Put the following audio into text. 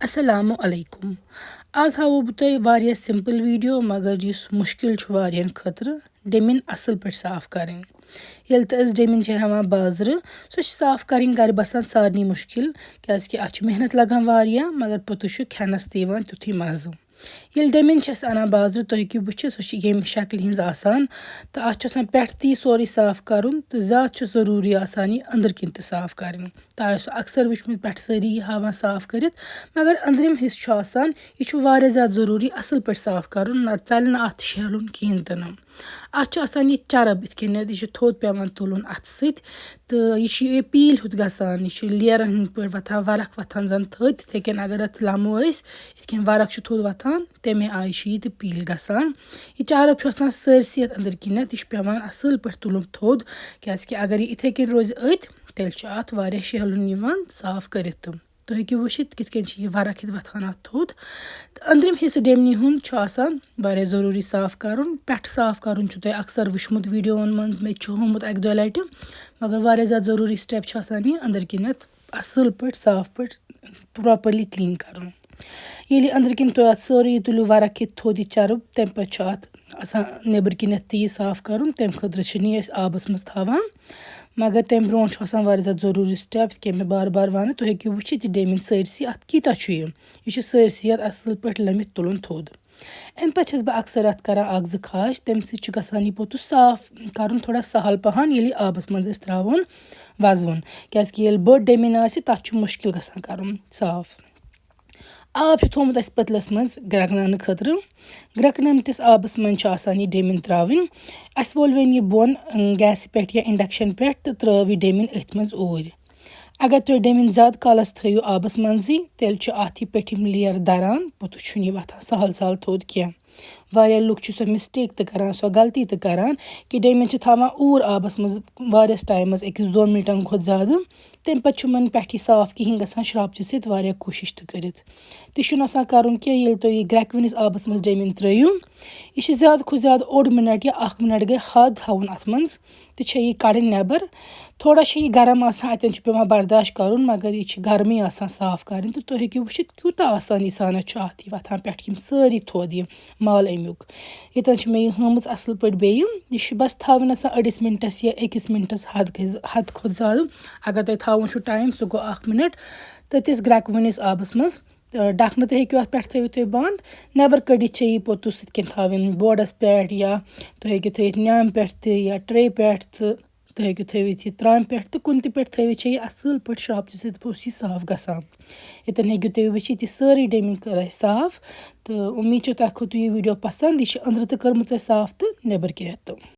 Assalamu alaikum. आज हावो बह तोह वारिया सिंपल वीडियो मगर युस मुश्किल छु वारियन खतर डेमिन असल पे साफ करें येल तो डेमिन हेवान बाजर सो साफ करें गर बसान सारनी मुश्किल क्या अच मेहनत लगान वारिया मगर पोत खेनस तवन तुथी मज़ ये डेमिन अनान बाजर तुम हेकु वुचित सो ये शक्ल हिंज आसान तो अत पेट ती सोरे साफ करुन तो ज़्यादा जरूरी आसान यह अंदर किन साफ करें तो सो अक्सर वुचमुत पे सारी हावान साफ कर मगर अंदरिम हिस्स यह ज़्यादा जरूरी असल पे साफ कर ना चल ना अत शहलुन कहें तन अत यह चरब इत यह थोद पेवान तुलन अथ सत तो यह पील हुत गसान यह लेरन हंद पे वथान वरक वथान जन थद तिथे कन अगर अत लमो इत वरक थोद वथान तमे आय यह पील गसान यह चरब सरसी अंदर किन यह पेवान असल पे तुलन थोद क्या अगर यह इथे कन रोज अत तेल अत वारिया शहलुन साफ कर तुम हेकु वुचित कितकन यह वरक वथान अत थोद अंदरिम हिस्स डेमनी हुंद वारिया जरूरी साफ करुन पेट साफ करुन तुम अक्सर वुचमुत वीडियोन मन मे होमुत अक दो लट मगर वारिया ज़्यादा जरूरी स्टेप यह अंदर किन असल पे साफ पे प्रॉपरली क्लीन करुन ये अंदर किन तुम सोरी तुलु वरक थोद यह चरब तम पे नबर किन ती साफ करुन तम खतर आबस मज थावान मगर तम ब्रो ज़्यादा जरूरी स्टेप क्या मे बार बार वन तुम हेकु वुचित डेमिन सरसी अत कीता यह सरसी असल पे लमित तुलन थोद अम पे बह अक्सर अत कर अ खाश तम सह पोत साफ कर थोड़ा सहल पहन ये आबस मज त्रोन वजवन क्या बड़ डेमिन तथ मुश्किल गसान कर साफ आब थोमुत पतलस मज ग्रकनान खतर ग्रकनमतिस आबस मज यह डेमिन त्रावन अस वोल वन यह बोन गैस पे या इंडक्शन पे तो त्रव यह डेमिन अथ मज ओर अगर तुम डेमिन ज़्यादा कालस थो आबस मजी तेल अत यह पेठिम लेयर दरान पोत यह वथान सहल सहल थोद कह वारिया लुक सो मिस्टेक तो करान सो गलती तो करान कि डेमिन थावान ऊर आबस मज वारियस टाइमस 1-2 मिनटन खुद ज़्यादा तम पे पे साफ कहें गसान श्रापचु सत वारिया कोशिश तो कर तह कर तुम ग्रकवनिस आबस मज डेमिन त्रो यह ज़्यादा खुद ज़्यादा ओड मिनट या 1 मिनट गई हद थवन अत मज तो यह कड़न नबर थोड़ा यह गरम अतन पे बर्दाश्त कर मगर यह गर्मी साफ कर तो तुम हेकु वुचित कूता आसानी सान अत वथान पे सारी थोद यह माल अमुक यतन मे हमें असल पे बे यह बस थवन अड़िस मिनटस या 1 मिनटस हद खुद ज़्यादा अगर तुम थवन टाइम सह गो 1 मिनट तथिस ग्रकवनिस आबस मज डखन तो हेकु अत पे थो बंद नबर कड़ित यह पोत सत थवन बोर्डस पे या तुम हेकु थवित न्याम पे या ट्रे पे तुम हेकु थवित यह त्राम पे तो कुन पे थवित यह असल पे श्रापचु सत साफ गसान यतन हेकु तुम वुचित यह सारी डेमिन कर साफ तो उम्मीद तुम खो यह वीडियो पसंद यह अंदर तो कर्म साफ तो नबर कह।